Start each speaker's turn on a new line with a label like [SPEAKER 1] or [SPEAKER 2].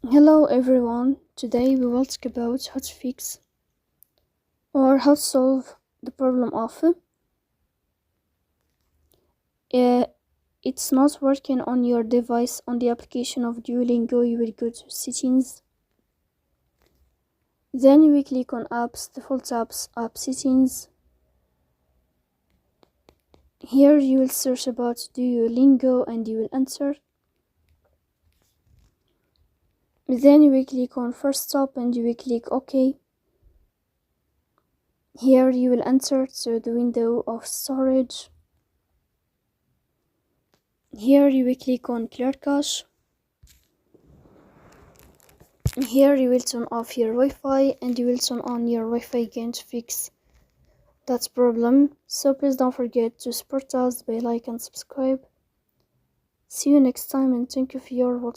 [SPEAKER 1] Hello everyone, today we will talk about how to fix or how to solve the problem of it's not working on your device. On the application of Duolingo, you will go to settings, then you will click on apps, default apps, app settings. Here you will search about Duolingo and you will enter. Then you will click on first stop and you will click OK. Here you will enter to the window of storage. Here you will click on clear cache. Here you will turn off your Wi-Fi and you will turn on your Wi-Fi again to fix that problem. So please don't forget to support us by like and subscribe. See you next time and thank you for your watching.